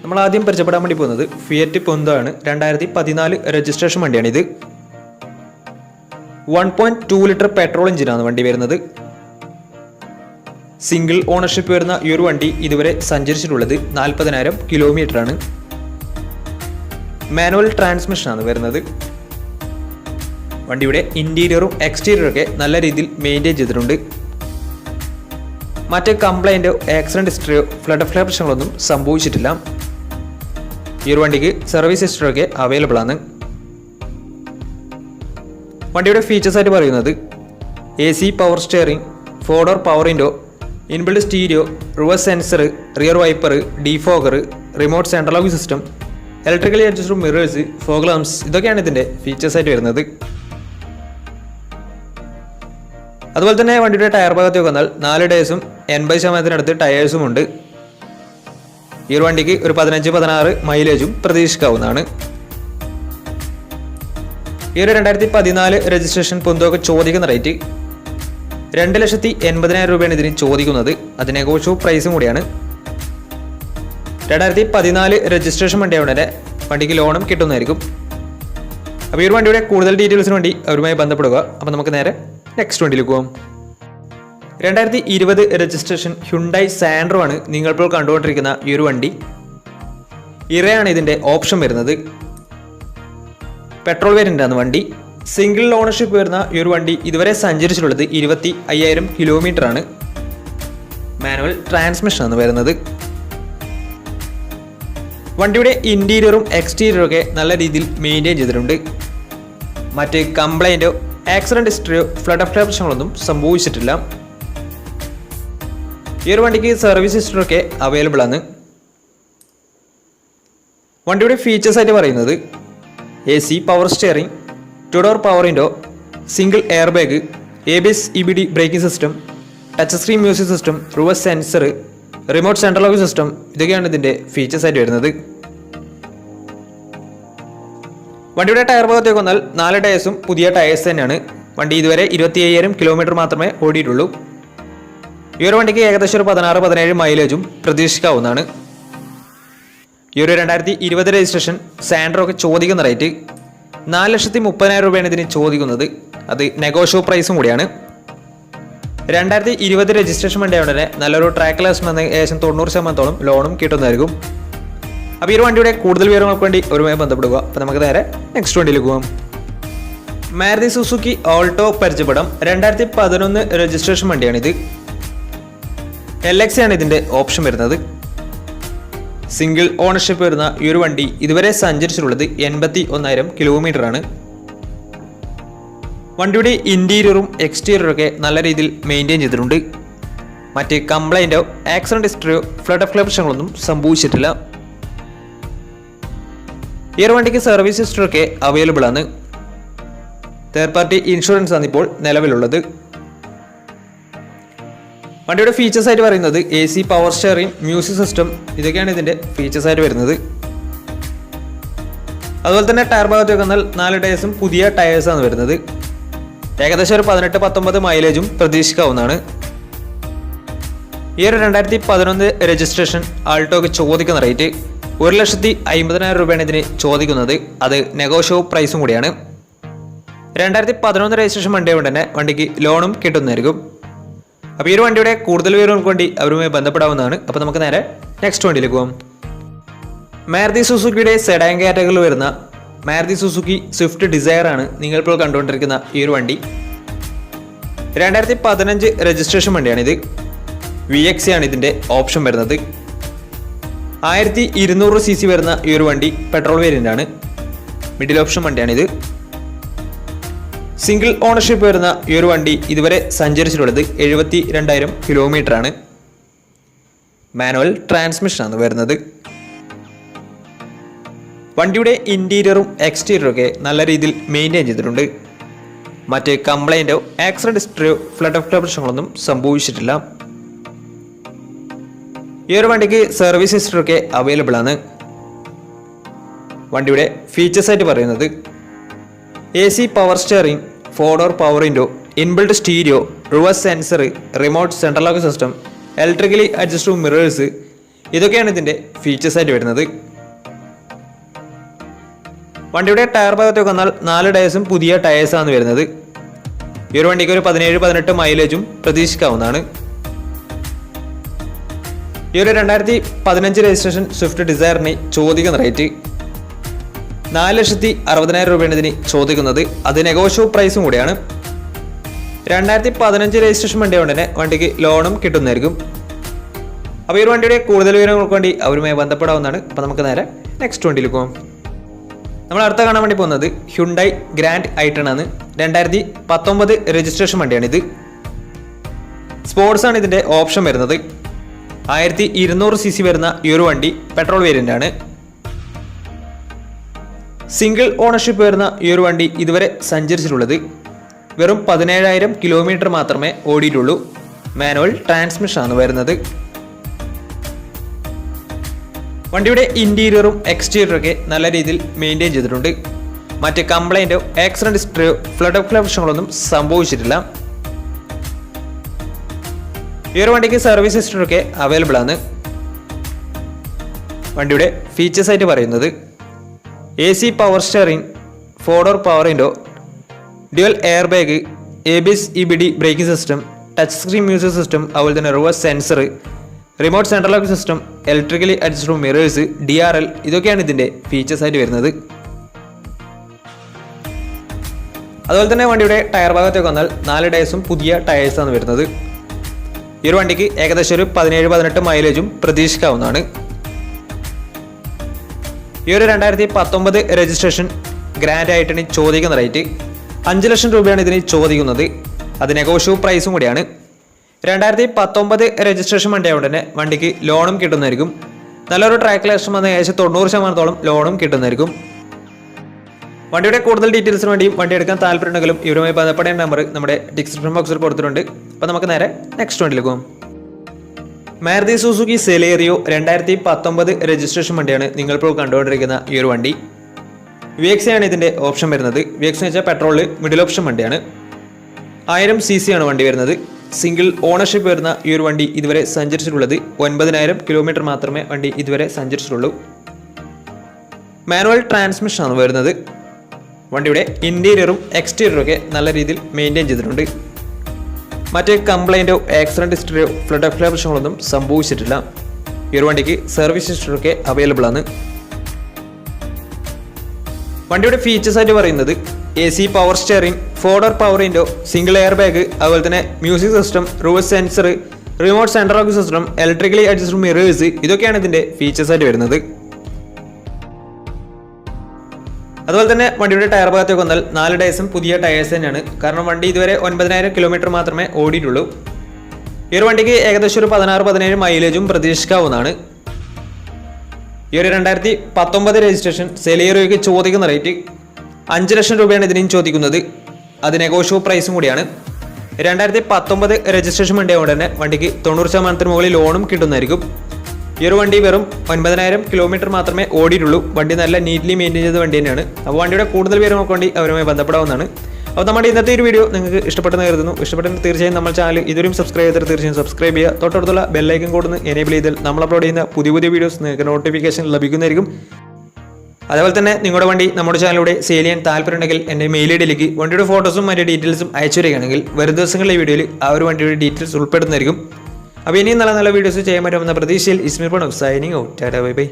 നമ്മൾ ആദ്യം പരിചയപ്പെടാൻ വേണ്ടി പോകുന്നത് ഫിയറ്റ് പുന്തോ ആണ്. 2014 രജിസ്ട്രേഷൻ വണ്ടിയാണിത്. 1.2 ലിറ്റർ പെട്രോൾ എഞ്ചിനാണ് വണ്ടി വരുന്നത്. സിംഗിൾ ഓണർഷിപ്പ് വരുന്ന ഈ ഒരു വണ്ടി ഇതുവരെ സഞ്ചരിച്ചിട്ടുള്ളത് 40,000 കിലോമീറ്റർ ആണ്. മാനുവൽ ട്രാൻസ്മിഷനാണ് വരുന്നത്. വണ്ടിയുടെ ഇന്റീരിയറും എക്സ്റ്റീരിയറും ഒക്കെ നല്ല രീതിയിൽ മെയിൻറ്റെയിൻ ചെയ്തിട്ടുണ്ട്. മറ്റ് കംപ്ലൈൻറ്റോ ആക്സിഡന്റ് ഹിസ്റ്ററിയോ ഫ്ലഡ് പ്രശ്നങ്ങളൊന്നും സംഭവിച്ചിട്ടില്ല. ഈ ഒരു വണ്ടിക്ക് സർവീസ് ഹിസ്റ്ററിയൊക്കെ അവൈലബിൾ ആണ്. വണ്ടിയുടെ ഫീച്ചേഴ്സ് ആയിട്ട് പറയുന്നത് AC power steering, 4 door power window, inbuilt stereo, reverse sensor, rear wiper, defogger, remote central locking system, electrically adjustable mirrors, fog lamps, ഇതൊക്കെയാണ് ഇതിൻ്റെ ഫീച്ചേഴ്സ് ആയിട്ട് വരുന്നത്. അതുപോലെ തന്നെ വണ്ടിയുടെ ടയർ ഭാഗത്തേക്ക് വന്നാൽ 4 ഡേയ്സും 80% ടയേഴ്സും ഉണ്ട്. ഈ ഒരു വണ്ടിക്ക് ഒരു 15-16 മൈലേജും പ്രതീക്ഷിക്കാവുന്നതാണ്. ഈ ഒരു 2014 രജിസ്ട്രേഷൻ പുന്തോക്ക് ചോദിക്കുന്ന റേറ്റ് 2,80,000 രൂപയാണ് ഇതിന് ചോദിക്കുന്നത്. അത് നെഗോഷ്യബിൾ പ്രൈസും കൂടിയാണ്. 2014 രജിസ്ട്രേഷൻ വണ്ടിയാവുന്ന വരെ വണ്ടിക്ക് ലോണും കിട്ടുന്നതായിരിക്കും. അപ്പോൾ ഈ ഒരു വണ്ടിയുടെ കൂടുതൽ ഡീറ്റെയിൽസിന് വേണ്ടി അവരുമായി ബന്ധപ്പെടുക. അപ്പോൾ നമുക്ക് നേരെ നെക്സ്റ്റ് വണ്ടിയിലേക്ക് പോകാം. 2020 രജിസ്ട്രേഷൻ ഹ്യുണ്ടായി സാൻഡ്രോ ആണ് നിങ്ങളിപ്പോൾ കണ്ടുകൊണ്ടിരിക്കുന്ന ഈ ഒരു വണ്ടി. ഇറയാണ് ഇതിൻ്റെ ഓപ്ഷൻ വരുന്നത്. പെട്രോൾ വേരിയൻ്റാണ് വണ്ടി. സിംഗിൾ ഓണർഷിപ്പ് വരുന്ന ഈ ഒരു വണ്ടി ഇതുവരെ സഞ്ചരിച്ചിട്ടുള്ളത് 25,000 കിലോമീറ്റർ ആണ്. മാനുവൽ ട്രാൻസ്മിഷൻ ആണ് വരുന്നത്. വണ്ടിയുടെ ഇന്റീരിയറും എക്സ്റ്റീരിയറും ഒക്കെ നല്ല രീതിയിൽ മെയിൻറ്റെയിൻ ചെയ്തിട്ടുണ്ട്. മറ്റ് കംപ്ലൈൻറ്റോ ആക്സിഡന്റ് ഹിസ്റ്ററിയോ ഫ്ലഡ് പ്രശ്നങ്ങളൊന്നും സംഭവിച്ചിട്ടില്ല. ഈ ഒരു വണ്ടിക്ക് സർവീസ് ഹിസ്റ്ററിയൊക്കെ അവൈലബിൾ ആണ്. വണ്ടിയുടെ ഫീച്ചേഴ്സ് ആയിട്ട് പറയുന്നത് AC power steering, 2 door power window, single air bag, ABS EBD braking system, touch screen music system, reverse sensor, remote central locking system, ഇതൊക്കെയാണ് ഇതിൻ്റെ ഫീച്ചേഴ്സ് ആയിട്ട് വരുന്നത്. വണ്ടിയുടെ ടയർ ഭാഗത്തേക്ക് വന്നാൽ 4 ടയേഴ്സും പുതിയ ടയേഴ്സ് തന്നെയാണ്. വണ്ടി ഇതുവരെ 25,000 കിലോമീറ്റർ മാത്രമേ ഓടിയിട്ടുള്ളൂ. ഈ ഒരു വണ്ടിക്ക് ഏകദേശം ഒരു 16-17 മൈലേജും പ്രതീക്ഷിക്കാവുന്നതാണ്. ഈ ഒരു 2020 രജിസ്ട്രേഷൻ സാൻഡ്രോക്ക് ചോദിക്കുന്ന റേറ്റ് 4,30,000 രൂപയാണ് ഇതിന് ചോദിക്കുന്നത്. അത് നെഗോഷ്യബിൾ പ്രൈസും കൂടിയാണ്. 2020 രജിസ്ട്രേഷൻ വണ്ടിയായതുകൊണ്ട് തന്നെ നല്ലൊരു ട്രാക്ക് ലെസ് വന്ന് ഏകദേശം 90% ലോണും കിട്ടുന്നതായിരിക്കും. അപ്പോൾ ഈ ഒരു വണ്ടിയുടെ കൂടുതൽ വിവരങ്ങൾക്ക് വേണ്ടി ഒരുമായി ബന്ധപ്പെടുക. അപ്പോൾ നമുക്ക് നേരെ നെക്സ്റ്റ് വണ്ടിയിലേക്ക് പോകാം. മാരുതി സുസുക്കി ഓൾട്ടോ പരിചയപ്പെടാം. 2011 രജിസ്ട്രേഷൻ വണ്ടിയാണിത്. LX ആണ് ഇതിൻ്റെ ഓപ്ഷൻ വരുന്നത്. സിംഗിൾ ഓണർഷിപ്പ് വരുന്ന ഈ ഒരു വണ്ടി ഇതുവരെ സഞ്ചരിച്ചിട്ടുള്ളത് 81,000 കിലോമീറ്റർ ആണ്. വണ്ടിയുടെ ഇന്റീരിയറും എക്സ്റ്റീരിയറും ഒക്കെ നല്ല രീതിയിൽ മെയിൻറ്റെയിൻ ചെയ്തിട്ടുണ്ട്. മറ്റ് കംപ്ലൈൻറ്റോ ആക്സിഡന്റ് ഹിസ്റ്ററിയോ ഫ്ലഡ് പ്രശ്നങ്ങളൊന്നും സംഭവിച്ചിട്ടില്ല. ഈ ഒരു വണ്ടിക്ക് സർവീസ് ഹിസ്റ്ററിയൊക്കെ അവൈലബിൾ ആണ്. തേർഡ് പാർട്ടി ഇൻഷുറൻസ് ആണ് ഇപ്പോൾ നിലവിലുള്ളത്. വണ്ടിയുടെ ഫീച്ചേഴ്സ് ആയിട്ട് പറയുന്നത് AC power steering, music system, ഇതൊക്കെയാണ് ഇതിൻ്റെ ഫീച്ചേഴ്സ് ആയിട്ട് വരുന്നത്. അതുപോലെ തന്നെ ടയർ ഭാഗത്തേക്ക് വന്നാൽ 4 ടയേഴ്സും പുതിയ ടയേഴ്സാണ് വരുന്നത്. ഏകദേശം ഒരു 18-19 മൈലേജും പ്രതീക്ഷിക്കാവുന്നതാണ്. ഈ ഒരു 2011 രജിസ്ട്രേഷൻ ആൾട്ടോക്ക് ചോദിക്കുന്ന റേറ്റ് 1,50,000 രൂപയാണ് ഇതിന് ചോദിക്കുന്നത്. അത് നെഗോഷ്യബിൾ പ്രൈസും കൂടിയാണ്. 2011 രജിസ്ട്രേഷൻ വണ്ടിയായതുകൊണ്ട് തന്നെ വണ്ടിക്ക് ലോണും കിട്ടുന്നതായിരിക്കും. അപ്പോൾ ഈ ഒരു വണ്ടിയുടെ കൂടുതൽ വിവരങ്ങൾക്ക് വേണ്ടി അവരുമായി ബന്ധപ്പെടാവുന്നതാണ്. അപ്പോൾ നമുക്ക് നേരെ നെക്സ്റ്റ് വണ്ടിയിലേക്ക് പോകാം. മാരുതി സുസുക്കിയുടെ സെഡാൻ കാറ്റഗറിയിൽ വരുന്ന മാരുതി സുസുക്കി സ്വിഫ്റ്റ് ഡിസയർ ആണ് നിങ്ങളിപ്പോൾ കണ്ടുകൊണ്ടിരിക്കുന്ന ഈ ഒരു വണ്ടി. 2015 രജിസ്ട്രേഷൻ വണ്ടിയാണിത്. VX ആണ് ഇതിൻ്റെ ഓപ്ഷൻ വരുന്നത്. 1200 cc വരുന്ന ഈ ഒരു വണ്ടി പെട്രോൾ വേരിയൻ്റ് ആണ്. മിഡിൽ ഓപ്ഷൻ വണ്ടിയാണിത്. സിംഗിൾ ഓണർഷിപ്പ് വരുന്ന ഈ ഒരു വണ്ടി ഇതുവരെ സഞ്ചരിച്ചിട്ടുള്ളത് 72,000 കിലോമീറ്റർ ആണ്. മാനുവൽ ട്രാൻസ്മിഷൻ ആണ് വരുന്നത്. വണ്ടിയുടെ ഇന്റീരിയറും എക്സ്റ്റീരിയറും ഒക്കെ നല്ല രീതിയിൽ മെയിൻറ്റെയിൻ ചെയ്തിട്ടുണ്ട്. മറ്റ് കംപ്ലൈൻറ്റോ ആക്സിഡന്റ് ഹിസ്റ്ററിയോ ഫ്ലഡ് പ്രശ്നങ്ങളൊന്നും സംഭവിച്ചിട്ടില്ല. ഈ ഒരു വണ്ടിക്ക് സർവീസ് ഹിസ്റ്ററിയൊക്കെ അവൈലബിൾ ആണ്. വണ്ടിയുടെ ഫീച്ചേഴ്സ് ആയിട്ട് പറയുന്നത് AC power steering, 4 door power window, inbuilt stereo, reverse sensor, remote central lock system, electrically adjustable mirrors, ഇതൊക്കെയാണ് ഇതിൻ്റെ ഫീച്ചേഴ്സായിട്ട് വരുന്നത്. വണ്ടിയുടെ ടയർ ഭാഗത്തേക്ക് വന്നാൽ 4 ടയേഴ്സും പുതിയ ടയേഴ്സാണ് വരുന്നത്. ഈ ഒരു വണ്ടിക്ക് ഒരു 17-18 മൈലേജും പ്രതീക്ഷിക്കാവുന്നതാണ്. ഈ ഒരു 2015 രജിസ്ട്രേഷൻ സ്വിഫ്റ്റ് ഡിസയറിന് ചോദിക്കുന്ന റേറ്റ് 4,60,000 രൂപയാണ് ഇതിന് ചോദിക്കുന്നത്. അത് നെഗോഷ്യബിൾ പ്രൈസും കൂടിയാണ്. 2015 രജിസ്ട്രേഷൻ വണ്ടി കൊണ്ട് തന്നെ വണ്ടിക്ക് ലോണും കിട്ടുന്നതായിരിക്കും. അപ്പോൾ ഈ ഒരു വണ്ടിയുടെ കൂടുതൽ വിവരങ്ങൾക്ക് വേണ്ടി അവരുമായി ബന്ധപ്പെടാവുന്നതാണ്. അപ്പോൾ നമുക്ക് നേരെ നെക്സ്റ്റ് വണ്ടിയിൽ പോകാം. നമ്മൾ അടുത്ത കാണാൻ വേണ്ടി പോകുന്നത് ഹ്യുണ്ടായി ഗ്രാൻഡ് ഐ10 ആണ്. 2019 രജിസ്ട്രേഷൻ വണ്ടിയാണിത്. സ്പോർട്സ് ആണ് ഇതിൻ്റെ ഓപ്ഷൻ വരുന്നത്. 1200 cc വരുന്ന ഈ ഒരു വണ്ടി പെട്രോൾ വേരിയൻ്റ് ആണ്. സിംഗിൾ ഓണർഷിപ്പ് വരുന്ന ഈ ഒരു വണ്ടി ഇതുവരെ സഞ്ചരിച്ചിട്ടുള്ളത് വെറും 17,000 കിലോമീറ്റർ മാത്രമേ ഓടിയിട്ടുള്ളൂ. മാനുവൽ ട്രാൻസ്മിഷൻ ആണ് വരുന്നത്. വണ്ടിയുടെ ഇന്റീരിയറും എക്സ്റ്റീരിയറും ഒക്കെ നല്ല രീതിയിൽ മെയിൻറ്റെയിൻ ചെയ്തിട്ടുണ്ട്. മറ്റ് കംപ്ലൈൻറ്റോ ആക്സിഡന്റ് ഹിസ്റ്ററിയോ ഫ്ലഡ് പ്രശ്നങ്ങളൊന്നും സംഭവിച്ചിട്ടില്ല. ഈ ഒരു വണ്ടിക്ക് സർവീസ് ഹിസ്റ്ററി ഒക്കെ അവൈലബിൾ ആണ്. വണ്ടിയുടെ ഫീച്ചേഴ്സ് ആയിട്ട് പറയുന്നത് AC power steering, 4-door power window, dual air bag, ABS EBD braking system, touch screen music system, അതുപോലെ തന്നെ reverse sensor, remote central lock system, electrically adjustable mirrors, DRL, ഇതൊക്കെയാണ് ഇതിൻ്റെ features ആയിട്ട് വരുന്നത്. അതുപോലെ തന്നെ വണ്ടിയുടെ ടയർ ഭാഗത്തേക്ക് വന്നാൽ 4 ടയേഴ്സും പുതിയ ടയേഴ്സാണ് വരുന്നത്. ഈ ഒരു വണ്ടിക്ക് ഏകദേശം ഒരു 17-18 മൈലേജും പ്രതീക്ഷിക്കാവുന്നതാണ്. ഈ ഒരു 2019 രജിസ്ട്രേഷൻ ഗ്രാൻഡ് ഐ10 ചോദിക്കുന്ന റേറ്റ് 5 ലക്ഷം രൂപയാണ് ഇതിന് ചോദിക്കുന്നത്. അത് നെഗോഷ്യബിൾ പ്രൈസും കൂടിയാണ്. 2019 രജിസ്ട്രേഷൻ വണ്ടി ആയതുകൊണ്ട് തന്നെ വണ്ടിക്ക് ലോണും കിട്ടുന്നതായിരിക്കും. നല്ലൊരു ട്രാക്ക് ലക്ഷം വന്ന ഏകദേശം 90% ലോണും കിട്ടുന്നതായിരിക്കും. വണ്ടിയുടെ കൂടുതൽ ഡീറ്റെയിൽസിന് വേണ്ടിയും വണ്ടി എടുക്കാൻ താല്പര്യമുണ്ടെങ്കിലും ഇവരുമായി ബന്ധപ്പെടേണ്ട നമ്പർ നമ്മുടെ ഡിസ്ക്രിപ്ഷൻ ബോക്സിൽ കൊടുത്തിട്ടുണ്ട്. അപ്പോൾ നമുക്ക് നേരെ നെക്സ്റ്റ് വണ്ടിയിൽ പോകും. മാരുതി സുസുക്കി സെലേറിയോ 2019 രജിസ്ട്രേഷൻ വണ്ടിയാണ് നിങ്ങളിപ്പോൾ കണ്ടുകൊണ്ടിരിക്കുന്ന ഈ ഒരു വണ്ടി. VX ആണ് ഇതിൻ്റെ ഓപ്ഷൻ വരുന്നത്. VX എന്ന് വെച്ചാൽ പെട്രോളിൽ മിഡിൽ ഓപ്ഷൻ വണ്ടിയാണ്. 1000 cc ആണ് വണ്ടി വരുന്നത്. സിംഗിൾ ഓണർഷിപ്പ് വരുന്ന ഈ ഒരു വണ്ടി ഇതുവരെ സഞ്ചരിച്ചിട്ടുള്ളത് 9,000 കിലോമീറ്റർ മാത്രമേ വണ്ടി ഇതുവരെ സഞ്ചരിച്ചിട്ടുള്ളൂ. മാനുവൽ ട്രാൻസ്മിഷൻ ആണ് വരുന്നത്. വണ്ടിയുടെ ഇന്റീരിയറും എക്സ്റ്റീരിയറും ഒക്കെ നല്ല രീതിയിൽ മെയിൻറ്റെയിൻ ചെയ്തിട്ടുണ്ട്. മറ്റ് കംപ്ലൈൻറ്റോ ആക്സിഡന്റ് ഹിസ്റ്ററിയോ ഫ്ലഡ് പ്രശ്നങ്ങളൊന്നും സംഭവിച്ചിട്ടില്ല. ഈ ഒരു വണ്ടിക്ക് സർവീസ് ഹിസ്റ്ററി ഒക്കെ അവൈലബിൾ ആണ്. വണ്ടിയുടെ ഫീച്ചേഴ്സ് ആയിട്ട് പറയുന്നത് AC power steering, 4-door power window, single air bag, അതുപോലെ തന്നെ music system, reverse sensor, remote central lock system, electrically adjustable mirrors, ഇതൊക്കെയാണ് ഇതിൻ്റെ ഫീച്ചേഴ്സ് ആയിട്ട് വരുന്നത്. അതുപോലെ തന്നെ വണ്ടിയുടെ ടയർ ഭാഗത്തേക്ക് വന്നാൽ 4 ടയേഴ്സും പുതിയ ടയേഴ്സ് തന്നെയാണ്. കാരണം വണ്ടി ഇതുവരെ 9,000 കിലോമീറ്റർ മാത്രമേ ഓടിയിട്ടുള്ളൂ. ഈ ഒരു വണ്ടിക്ക് ഏകദേശം ഒരു 16-17 മൈലേജും പ്രതീക്ഷിക്കാവുന്നതാണ്. ഈ ഒരു 2019 രജിസ്ട്രേഷൻ സെലേറിയോയ്ക്ക് ചോദിക്കുന്ന റേറ്റ് 5 ലക്ഷം രൂപയാണ് ഇതിനും ചോദിക്കുന്നത്. അത് നെഗോഷ്യബിൾ പ്രൈസും കൂടിയാണ്. 2019 രജിസ്ട്രേഷൻ വണ്ടി ആയതുകൊണ്ട് തന്നെ വണ്ടിക്ക് 90% മുകളിൽ ലോണും കിട്ടുന്നതായിരിക്കും. ഈ ഒരു വണ്ടി വെറും 9,000 കിലോമീറ്റർ മാത്രമേ ഓടിയിട്ടുള്ളൂ. വണ്ടി നല്ല നീറ്റ്ലി മെയിൻറ്റെയിൻ ചെയ്ത വണ്ടി തന്നെയാണ്. അപ്പോൾ വണ്ടിയുടെ കൂടുതൽ വിവരങ്ങൾക്ക് വേണ്ടി അവരുമായി ബന്ധപ്പെടാവുന്നതാണ്. അപ്പോൾ നമ്മുടെ ഇന്നത്തെ ഒരു വീഡിയോ നിങ്ങൾക്ക് ഇഷ്ടപ്പെട്ടെന്ന് കരുതുന്നു. ഇഷ്ടപ്പെട്ടെങ്കിൽ തീർച്ചയായും നമ്മൾ ചാനൽ ഇതുവരെയും സബ്സ്ക്രൈബ് ചെയ്തിട്ട് തീർച്ചയായും സബ്സ്ക്രൈബ് ചെയ്യുക. തൊട്ടടുത്തുള്ള ബെല്ലൈക്കൻ കൊടുന്ന് എനേബിൾ ചെയ്താൽ നമ്മൾ അപ്ലോഡ് ചെയ്യുന്ന പുതിയ വീഡിയോസ് നിങ്ങൾക്ക് നോട്ടിഫിക്കേഷൻ ലഭിക്കുന്നതായിരിക്കും. അതുപോലെ തന്നെ നിങ്ങളുടെ വണ്ടി നമ്മുടെ ചാനലിലൂടെ സെയിൽ ചെയ്യാൻ താല്പര്യമുണ്ടെങ്കിൽ എൻ്റെ മെയിൽ ഐഡിയിലേക്ക് വണ്ടിയുടെ ഫോട്ടോസും മറ്റു ഡീറ്റെയിൽസും അയച്ചു വരികയാണെങ്കിൽ വരും ദിവസങ്ങളിലെ വീഡിയോയിൽ ആ ഒരു വണ്ടിയുടെ ഡീറ്റെയിൽസ് ഉൾപ്പെടുന്നതായിരിക്കും. അപ്പോൾ ഇനിയും നല്ല വീഡിയോസ് ചെയ്യാൻ പറ്റുമെന്ന പ്രതീക്ഷയിൽ ഇസ്മിർ പണോ signing out. Tata bye by.